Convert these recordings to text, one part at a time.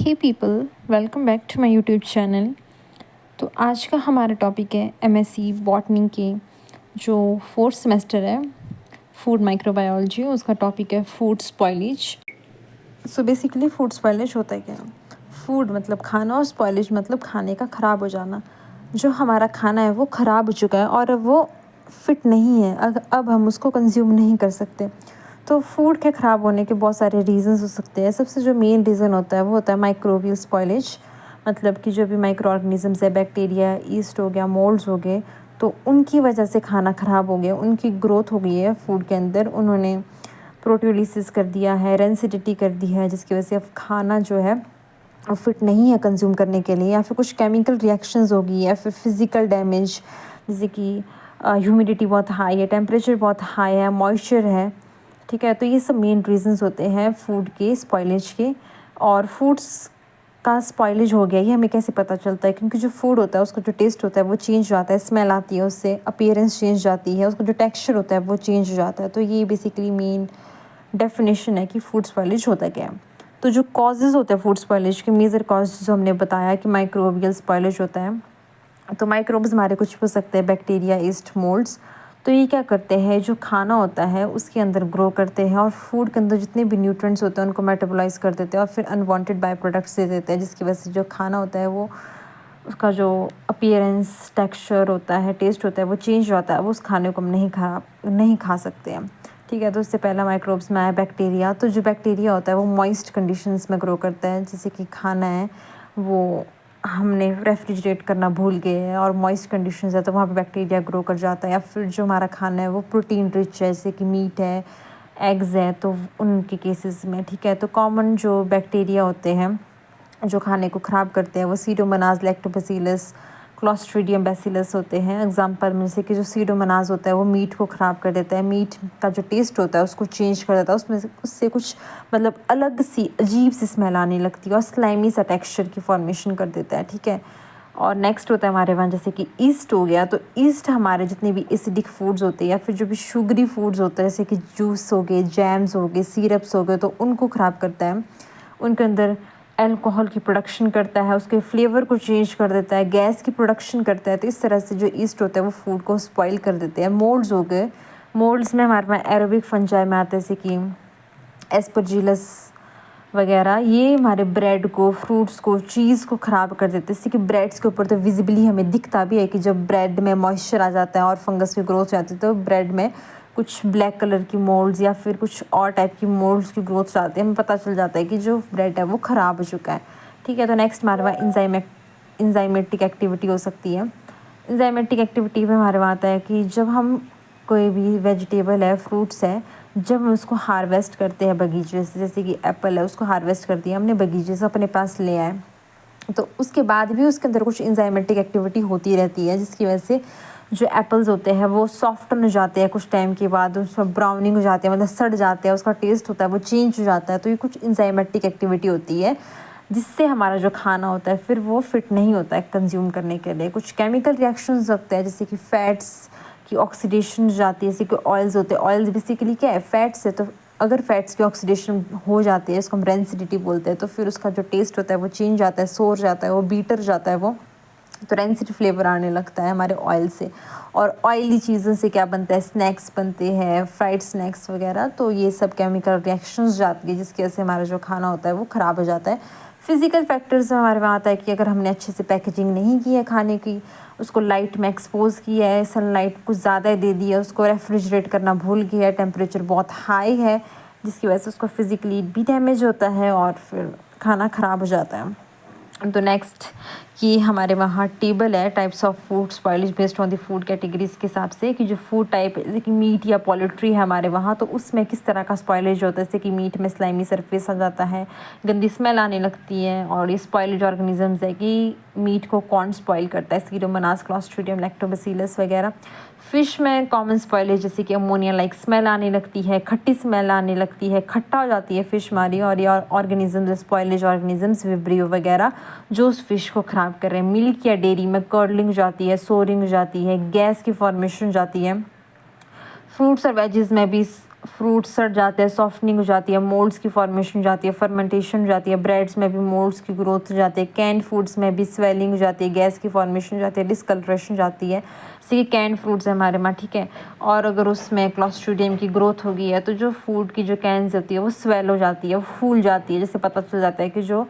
Hey people, welcome back to my YouTube channel. तो आज का हमारा टॉपिक है एमएससी बॉटनी के जो फोर्थ सेमेस्टर है फूड माइक्रोबायोलॉजी, उसका टॉपिक है food spoilage. So basically food spoilage होता है क्या? फूड मतलब खाना और स्पॉइलेज मतलब खाने का ख़राब हो जाना। जो हमारा खाना है वो ख़राब हो चुका है और वो फिट नहीं है, अब हम उसको कंज्यूम नहीं कर सकते। तो फूड के ख़राब होने के बहुत सारे रीज़न्स हो सकते हैं। सबसे जो मेन रीज़न होता है वो होता है माइक्रोबियल स्पॉइलेज, मतलब कि जो भी माइक्रो ऑर्गेनिजम्स है, बैक्टीरिया, ईस्ट हो गया, मोल्ड्स हो गए, तो उनकी वजह से खाना ख़राब हो गया, उनकी ग्रोथ हो गई है फूड के अंदर, उन्होंने प्रोटियोलिसिस कर दिया है, रेंसिडिटी कर दी है, जिसकी वजह से अब खाना जो है वो फिट नहीं है कंज्यूम करने के लिए, या फिर कुछ केमिकल रिएक्शंस होगी, या फिर फिज़िकल डैमेज, जैसे कि ह्यूमिडिटी बहुत हाई है, टेम्परेचर बहुत हाई है, मॉइस्चर है। ठीक है, तो ये सब मेन रीजंस होते हैं फूड के स्पॉइलेज के। और फूड्स का स्पॉइलेज हो गया ये हमें कैसे पता चलता है? क्योंकि जो फूड होता है उसका जो टेस्ट होता है वो चेंज हो जाता है, स्मेल आती है उससे, अपीयरेंस चेंज जाती है, उसका जो टेक्सचर होता है वो चेंज हो जाता है। तो ये बेसिकली मेन डेफिनेशन है कि फूड स्पॉइलेज होता क्या है। तो जो कॉजेज़ होते हैं फूड स्पॉइलेज के, मेजर कॉजेज़ जो हमने बताया कि माइक्रोबियल स्पॉइलेज होता है, तो माइक्रोब्स हमारे कुछ हो सकते हैं, बैक्टीरिया, ईस्ट, मोल्ड्स। तो ये क्या करते हैं, जो खाना होता है उसके अंदर ग्रो करते हैं और फूड के अंदर जितने भी न्यूट्रिएंट्स होते हैं उनको मेटाबोलाइज कर देते हैं और फिर अनवांटेड बाय प्रोडक्ट्स दे देते हैं, जिसकी वजह से जो खाना होता है वो उसका जो अपीयरेंस, टेक्सचर होता है, टेस्ट होता है वो चेंज हो जाता है, वो उस खाने को हम नहीं खा सकते हैं। ठीक है, तो उससे पहला माइक्रोब्स में आया बैक्टीरिया। तो जो बैक्टीरिया होता है वो मॉइस्ट कंडीशंस में ग्रो करता है, जैसे कि खाना है वो हमने रेफ्रिजरेट करना भूल गए हैं और मॉइस्ट कंडीशंस है तो वहाँ पे बैक्टीरिया ग्रो कर जाता है। या फिर जो हमारा खाना है वो प्रोटीन रिच है, जैसे कि मीट है, एग्स हैं, तो उनके केसेस में। ठीक है, तो कॉमन जो बैक्टीरिया होते हैं जो खाने को ख़राब करते हैं वो सीडोमोनास, लैक्टोबैसिलस, क्लोस्ट्रीडियम बैसिलस होते हैं। एग्जांपल में जैसे कि जो सीडोमोनास होता है वो मीट को ख़राब कर देता है, मीट का जो टेस्ट होता है उसको चेंज कर देता है, उससे कुछ मतलब अलग सी अजीब सी स्मेल आने लगती है और स्लाइमी सा टेक्सचर की फॉर्मेशन कर देता है। ठीक है, और नेक्स्ट होता है हमारे वहाँ जैसे कि ईस्ट हो गया। तो ईस्ट हमारे जितने भी एसिडिक फूड्स होते हैं या फिर जो भी शुगरी फूड्स होते हैं, जैसे कि जूस हो गए, जैम्स हो गए, सिरप्स हो गए, तो उनको ख़राब करता है। उनके अंदर अल्कोहल की प्रोडक्शन करता है, उसके फ्लेवर को चेंज कर देता है, गैस की प्रोडक्शन करता है। तो इस तरह से जो ईस्ट होता है वो फूड को स्पॉइल कर देते हैं। मोल्ड्स हो गए, मोल्ड्स में हमारे पास एरोबिक फंजाई में आते हैं, जैसे कि एस्परजिलस वगैरह। ये हमारे ब्रेड को, फ्रूट्स को, चीज़ को ख़राब कर देते हैं। जैसे कि ब्रेड्स के ऊपर तो विजिबली हमें दिखता भी है कि जब ब्रेड में मॉइस्चर आ जाता है और फंगस की ग्रोथ हो जाती है तो ब्रेड में कुछ ब्लैक कलर की मोल्ड्स या फिर कुछ और टाइप की मोल्ड्स की ग्रोथ आती है, हमें पता चल जाता है कि जो ब्रेड है वो ख़राब हो चुका है। ठीक है, तो नेक्स्ट हमारे पास इंजाइमेटिक एक्टिविटी हो सकती है। इंजाइमेटिक एक्टिविटी में हमारे वहाँ आता है कि जब हम कोई भी वेजिटेबल है, फ्रूट्स है, जब हम उसको हार्वेस्ट करते हैं बगीचे से, जैसे कि एप्पल है उसको हार्वेस्ट कर दिया हमने बगीचे से, अपने पास ले आए, तो उसके बाद भी उसके अंदर कुछ इंजाइमेटिक एक्टिविटी होती रहती है, जिसकी वजह से जो एप्पल्स होते हैं वो सॉफ्टन हो जाते हैं, कुछ टाइम के बाद उसमें ब्राउनिंग हो जाती है, मतलब सड़ जाते हैं, उसका टेस्ट होता है वो चेंज हो जाता है। तो ये कुछ इंजाइमेटिक एक्टिविटी होती है जिससे हमारा जो खाना होता है फिर वो फिट नहीं होता है कंज्यूम करने के लिए। कुछ केमिकल रिएक्शंस होते हैं, जैसे कि फैट्स की ऑक्सीडेशन जाती है, जैसे कि ऑयल्स होते हैं। ऑयल्स बेसिकली क्या है, फैट्स है, तो अगर फैट्स की ऑक्सीडेशन हो जाती है, इसको हम रेंसिडिटी बोलते हैं, तो फिर उसका जो टेस्ट होता है वो चेंज जाता है, सोर जाता है, वो बीटर जाता है वो, तो रेंसिड फ्लेवर आने लगता है हमारे ऑयल से। और ऑयली चीज़ों से क्या बनता है, स्नैक्स बनते हैं, फ्राइड स्नैक्स वगैरह, तो ये सब केमिकल रिएक्शंस जाती है जिसकी वजह से हमारा जो खाना होता है वो ख़राब हो जाता है। फिज़िकल फैक्टर्स में हमारे वहाँ आता है कि अगर हमने अच्छे से पैकेजिंग नहीं की है खाने की, उसको लाइट में एक्सपोज किया है, सनलाइट कुछ ज़्यादा दे दी है, उसको रेफ्रिजरेट करना भूल गया है, टेम्परेचर बहुत हाई है, जिसकी वजह से उसको फिज़िकली भी डैमेज होता है और फिर खाना ख़राब हो जाता है। तो नेक्स्ट कि हमारे वहाँ टेबल है types of food spoilage based on the food categories के हिसाब से, कि जो फूड टाइप जैसे कि मीट या पोल्ट्री है हमारे वहाँ, तो उसमें किस तरह का स्पॉइलेज होता है। जैसे कि मीट में स्लाइमी सरफेस आ जाता है, गंदी स्मेल आने लगती है, और ये स्पॉइलेज ऑर्गेनिजम्स है कि मीट को कौन स्पॉइल करता है, सीडोमोनास, क्लोस्ट्रीडियम, लैक्टोबैसिलस वगैरह। फिश में कॉमन स्पॉइलेज जैसे कि अमोनिया लाइक स्मेल आने लगती है, खट्टी स्मेल आने लगती है, खट्टा हो जाती है फिश हमारी, और ये ऑर्गेनिजम्स स्पॉइलेज ऑर्गेनिजम्स विब्रियो वगैरह जो उस फिश को ख़राब कर रहे हैं। मिल्क या डेयरी में कर्डलिंग हो जाती है, सोरिंग हो जाती है, गैस की फॉर्मेशन हो जाती है। फ्रूट्स और वेजेस में भी फ्रूट्स सड़ जाते हैं, सॉफ्टनिंग हो जाती है, मोल्ड्स की फॉर्मेशन हो जाती है, फर्मेंटेशन हो जाती है, ब्रेड्स में भी मोल्ड्स की ग्रोथ हो जाती है, कैन फूड्स में भी स्वेलिंग हो जाती है, गैस की फॉर्मेशन हो जाती है, डिस्कलरेशन हो जाती है। जैसे कि कैन फ्रूट्स है हमारे वहाँ, ठीक है, और अगर उसमें क्लॉस्ट्रीडियम की ग्रोथ हो गई है तो जो फूड की जो कैन्स होती है वो स्वेल हो जाती है, वो फूल जाती है, जिससे पता चल जाता है कि जो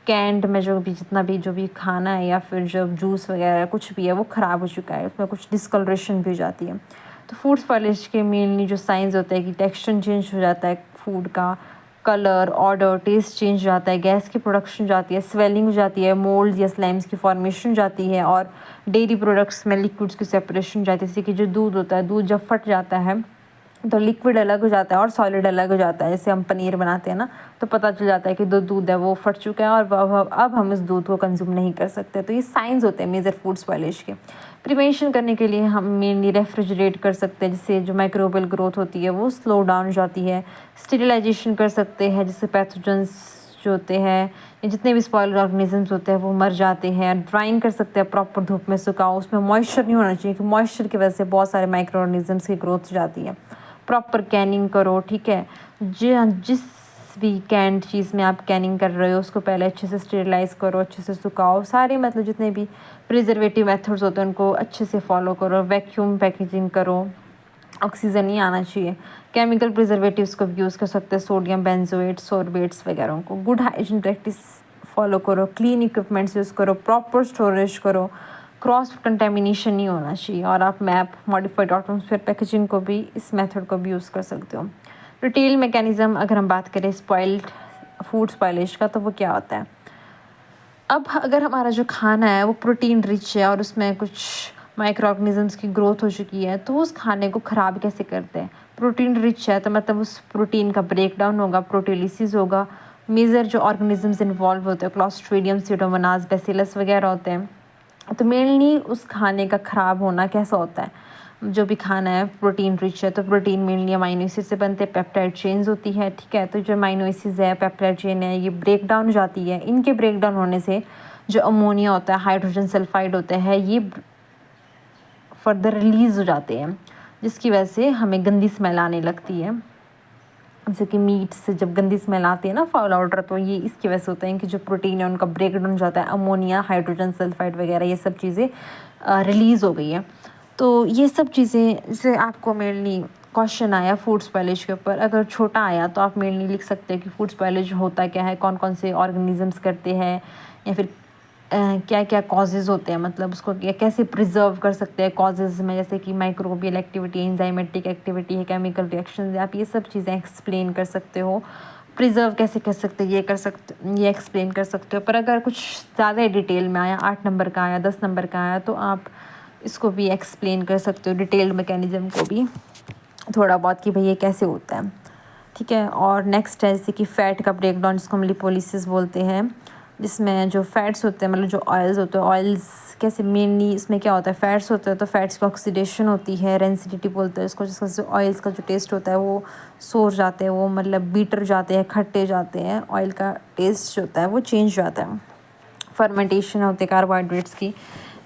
कैंड में जो भी जितना भी जो भी खाना है या फिर जो जूस वगैरह कुछ भी है वो ख़राब हो चुका है, उसमें कुछ डिस्कलरेशन भी हो जाती है। तो फूड स्पॉइलेज के मेनली जो साइंस होते हैं कि टेक्सचर चेंज हो जाता है फूड का, कलर, ऑर्डर, टेस्ट चेंज हो जाता है, गैस की प्रोडक्शन जाती है, स्वेलिंग हो जाती है, मोल्ड या स्लाइम्स की फॉर्मेशन जाती है, और डेयरी प्रोडक्ट्स में लिक्विड्स की सेपरेशन जाती है। जैसे कि जो दूध होता है, दूध जब फट जाता है तो लिक्विड अलग हो जाता है और सॉलिड अलग हो जाता है। जैसे हम पनीर बनाते हैं ना, तो पता चल जाता है कि जो दूध है वो फट चुका है और अब हम इस दूध को कंज्यूम नहीं कर सकते। तो ये साइंस होते हैं मेजर फूड स्पॉइलेज के। प्रिवेंशन करने के लिए हम मेनली रेफ्रिजरेट कर सकते हैं, जिससे जो माइक्रोबियल ग्रोथ होती है वो स्लो डाउन हो जाती है। स्टेरिलाइजेशन कर सकते हैं, जिससे पैथोजेंस जो होते हैं या जितने भी स्पॉइलर ऑर्गेनिजम्स होते हैं वो मर जाते हैं। ड्राइंग कर सकते हैं, प्रॉपर धूप में सुखाओ, उसमें मॉइस्चर नहीं होना चाहिए कि मॉइस्चर की वजह से बहुत सारे माइक्रो ऑर्गेनिजम्स की ग्रोथ हो जाती है। प्रॉपर कैनिंग करो, ठीक है, जिस भी कैंड चीज़ में आप कैनिंग कर रहे हो उसको पहले अच्छे से स्टेरिलाइज़ करो, अच्छे से सुखाओ, सारे मतलब जितने भी प्रिजर्वेटिव मेथड्स होते हैं उनको अच्छे से फॉलो करो, वैक्यूम पैकेजिंग करो, ऑक्सीजन नहीं आना चाहिए। केमिकल प्रिजर्वेटिव्स को भी यूज़ कर सकते हैं, सोडियम बेंजोएट, सोरबेट्स वगैरह को। गुड हाइजीन प्रैक्टिस फॉलो करो, क्लीन इक्विपमेंट्स यूज़ करो, प्रॉपर स्टोरेज करो, क्रॉस कंटेमिनेशन नहीं होना चाहिए। और आप मैप, मॉडिफाइड एटमॉस्फेयर पैकेजिंग को भी, इस मेथड को भी यूज़ कर सकते हो। रिटेल मैकेनिज़्म अगर हम बात करें स्पॉइल्ड फूड स्पॉइलेज का, तो वो क्या होता है। अब अगर हमारा जो खाना है वो प्रोटीन रिच है और उसमें कुछ माइक्रो ऑर्गेनिजम्स की ग्रोथ हो चुकी है, तो उस खाने को ख़राब कैसे करते हैं। प्रोटीन रिच है तो मतलब उस प्रोटीन का ब्रेक डाउन होगा, प्रोटीलिसिस होगा। मेजर जो ऑर्गेनिजम्स इन्वॉल्व होते हैं, क्लॉस्ट्रीडियम, स्यूडोमोनास, बैसिलस वगैरह होते हैं। तो मेनली उस खाने का ख़राब होना कैसा होता है। जो भी खाना है प्रोटीन रिच है, तो प्रोटीन मेनली अमाइनो एसिड से बनते हैं, पेप्टाइड चेन्स होती है, ठीक है। तो जो अमाइनो एसिड्स है, पेप्टाइड चेन है, ये ब्रेक डाउन हो जाती है। इनके ब्रेक डाउन होने से जो अमोनिया होता है, हाइड्रोजन सल्फाइड होता है, ये फर्दर रिलीज़ हो जाते हैं, जिसकी वजह से हमें गंदी स्मेल आने लगती है। जैसे कि मीट से जब गंदी स्मेल आती है ना, फाउल ऑर्डर, तो ये इसकी वजह से होता है कि जो प्रोटीन है उनका ब्रेक डाउन हो जाता है, अमोनिया, हाइड्रोजन सल्फाइड वगैरह ये सब चीज़ें रिलीज़ हो गई है। तो ये सब चीज़ें, जैसे आपको मेनली क्वेश्चन आया फूड स्पॉइलेज के ऊपर, अगर छोटा आया तो आप मेनली लिख सकते हैं कि फूड स्पॉइलेज होता क्या है, कौन कौन से ऑर्गेनिजम्स करते हैं, या फिर क्या क्या कॉजेज़ होते हैं, मतलब उसको कैसे प्रिजर्व कर सकते हैं कॉजेज़ में, जैसे कि माइक्रोबियल एक्टिविटी, एंजाइमेटिक एक्टिविटी है, केमिकल रिएक्शंस, आप ये सब चीज़ें एक्सप्लेन कर सकते हो। प्रिजर्व कैसे कर सकते हैं ये एक्सप्लेन कर सकते हो। पर अगर कुछ ज़्यादा डिटेल में आया, 8 नंबर का आया, 10 नंबर का आया, तो आप इसको भी एक्सप्लेन कर सकते हो, डिटेल्ड मैकेनिज़्म को भी थोड़ा बहुत कि भाई ये कैसे होता है, ठीक है। और नेक्स्ट है जैसे कि फ़ैट का ब्रेकडाउन, जिसको हम लिपोलिसिस बोलते हैं, जिसमें जो फैट्स होते हैं, मतलब जो ऑयल्स होते हैं, ऑयल्स कैसे मेनली इसमें क्या होता है, फैट्स होते हैं, तो फैट्स की ऑक्सीडेशन होती है, रेंसिडिटी बोलते हैं इसको, जिसका जो ऑयल्स का जो टेस्ट होता है वो सोर जाते हैं, वो मतलब बीटर जाते हैं, खट्टे जाते हैं, ऑयल का टेस्ट जो होता है वो चेंज जाता है। फर्मेंटेशन होती है कार्बोहाइड्रेट्स की,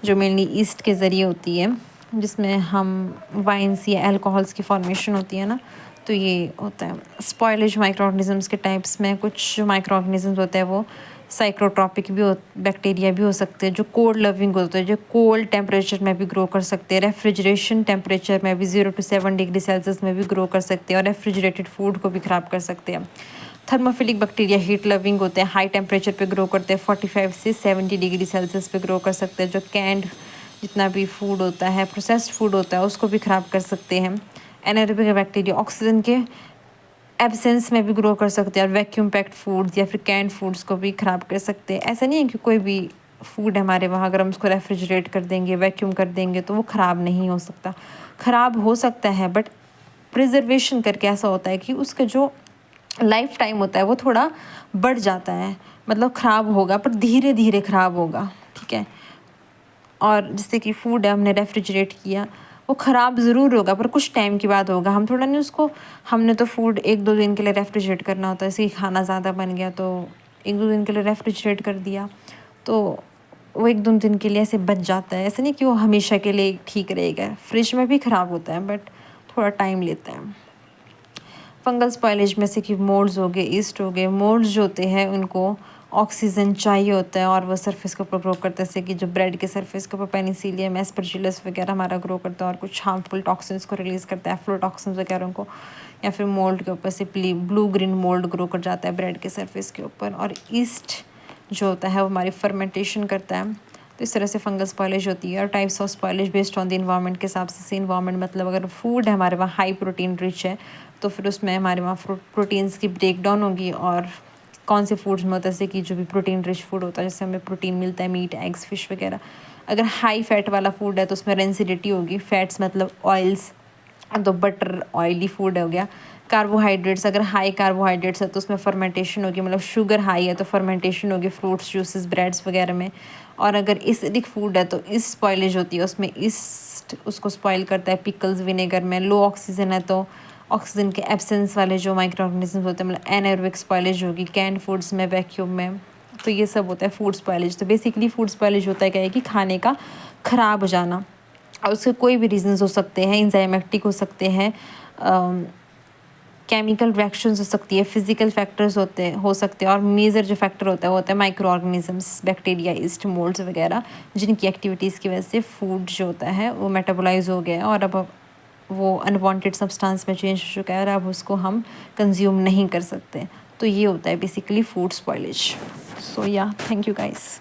जो मेनली ईस्ट के ज़रिए होती है, जिसमें हम वाइन्स या अल्कोहल्स की फॉर्मेशन होती है ना, तो ये होता है। स्पॉइलेज माइक्रो ऑर्गेनिजम्स के टाइप्स में कुछ जो माइक्रो ऑर्गेनिजम्स होते हैं वो साइक्रोट्रॉपिक भी हो, बैक्टीरिया भी हो सकते हैं, जो कोल्ड लविंग होते हैं, जो कोल्ड टेम्परेचर में भी ग्रो कर सकते हैं, रेफ्रिजरेशन टेम्परेचर में भी 0 to 7 डिग्री सेल्सियस में भी ग्रो कर सकते हैं, और रेफ्रिजरेटेड फूड को भी ख़राब कर सकते हैं। थर्मोफिलिक बैक्टीरिया हीट लविंग होते हैं, हाई टेम्परेचर पे ग्रो करते हैं, 45 से 70 डिग्री सेल्सियस पे ग्रो कर सकते हैं। जो कैंड जितना भी फूड होता है, प्रोसेस्ड फूड होता है, उसको भी ख़राब कर सकते हैं। एनारोबिक बैक्टीरिया ऑक्सीजन के एब्सेंस में भी ग्रो कर सकते हैं, और वैक्यूम पैक्ड फूड्स या फिर कैंड फूड्स को भी ख़राब कर सकते हैं। ऐसा नहीं है कि कोई भी फूड है हमारे वहाँ, अगर हम उसको रेफ्रिजरेट कर देंगे, वैक्यूम कर देंगे, तो वो ख़राब नहीं हो सकता। ख़राब हो सकता है, बट प्रिजर्वेशन करके ऐसा होता है कि उसका जो लाइफ टाइम होता है वो थोड़ा बढ़ जाता है, मतलब ख़राब होगा पर धीरे धीरे ख़राब होगा, ठीक है। और जैसे कि फूड है, हमने रेफ्रिजरेट किया, वो ख़राब ज़रूर होगा पर कुछ टाइम के बाद होगा। हम थोड़ा नहीं उसको, हमने तो फूड 1-2 दिन के लिए रेफ्रिजरेट करना होता है, जैसे कि खाना ज़्यादा बन गया तो 1-2 दिन के लिए रेफ्रिजरेट कर दिया, तो वो 1-2 दिन के लिए ऐसे बच जाता है। ऐसे नहीं कि वो हमेशा के लिए ठीक रहेगा, फ्रिज में भी ख़राब होता है बट थोड़ा टाइम लेता है। फंगल स्पॉइलेज में से कि मोल्ड्स हो गए, ईस्ट हो गए। मोल्ड्स जो होते हैं उनको ऑक्सीजन चाहिए होता है और वो सरफेस के ऊपर ग्रो करते हैं, जैसे कि जो ब्रेड के सरफेस के ऊपर पेनिसिलियम, एस्परजिलस वगैरह हमारा ग्रो करता है और कुछ हार्मफुल टॉक्सिन्स को रिलीज़ करता है, एफ्लोटॉक्सिन्स वगैरह को। या फिर मोल्ड के ऊपर से ब्लू ग्रीन मोल्ड ग्रो कर जाता है ब्रेड के सरफेस के ऊपर। और ईस्ट जो होता है वो हमारी फर्मेंटेशन करता है। तो इस तरह से फंगल स्पॉइलेज होती है। और types of spoilage based on the environment के हिसाब से इन्वायरमेंट मतलब अगर फूड है हमारे वहाँ हाई प्रोटीन रिच है तो फिर उसमें हमारे वहाँ प्रोटीन्स की ब्रेक डाउन होगी। और कौन से फूड्स में होता है, जैसे कि जो भी प्रोटीन रिच फूड होता है, जैसे हमें प्रोटीन मिलता है मीट, एग्स, फिश वगैरह। अगर हाई फैट वाला फूड है तो उसमें रेंसिडिटी होगी। फैट्स मतलब ऑयल्स, तो बटर ऑयली फूड हो गया। कार्बोहाइड्रेट्स, अगर हाई कार्बोहाइड्रेट्स है तो उसमें फर्मेंटेशन होगी, मतलब शुगर हाई है तो फर्मेंटेशन होगी फ्रूट्स, जूसेस, ब्रेड्स वगैरह में। और अगर एसिडिक फूड है तो ईस्ट स्पॉइलेज होती है, उसमें ईस्ट उसको स्पॉइल करता है पिकल्स, विनेगर में। लो ऑक्सीजन है तो ऑक्सीजन के एब्सेंस वाले जो माइक्रो ऑर्गेनिज्म होते हैं, मतलब एनाएरोबिक स्पॉइलेज होगी कैंड फूड्स में, वैक्यूम में। तो ये सब होता है फूड स्पॉइलेज। तो बेसिकली फूड स्पॉइलेज होता है क्या है कि खाने का ख़राब हो जाना, और उसके कोई भी रीजंस हो सकते हैं। इंजाइमेटिक हो सकते हैं, केमिकल रिएक्शंस हो सकती है, फिजिकल फैक्टर्स हो सकते हैं। और मेजर जो फैक्टर होता है वो होता है micro organisms, bacteria, east, moulds वगैरह, जिनकी एक्टिविटीज़ की वजह से फूड जो होता है वो मेटाबोलाइज हो गया है और अब वो अनवांटेड सब्सटेंस में चेंज हो चुका है और अब उसको हम कंज्यूम नहीं कर सकते। तो ये होता है बेसिकली फूड स्पॉइलेज। सो या, थैंक यू गाइस।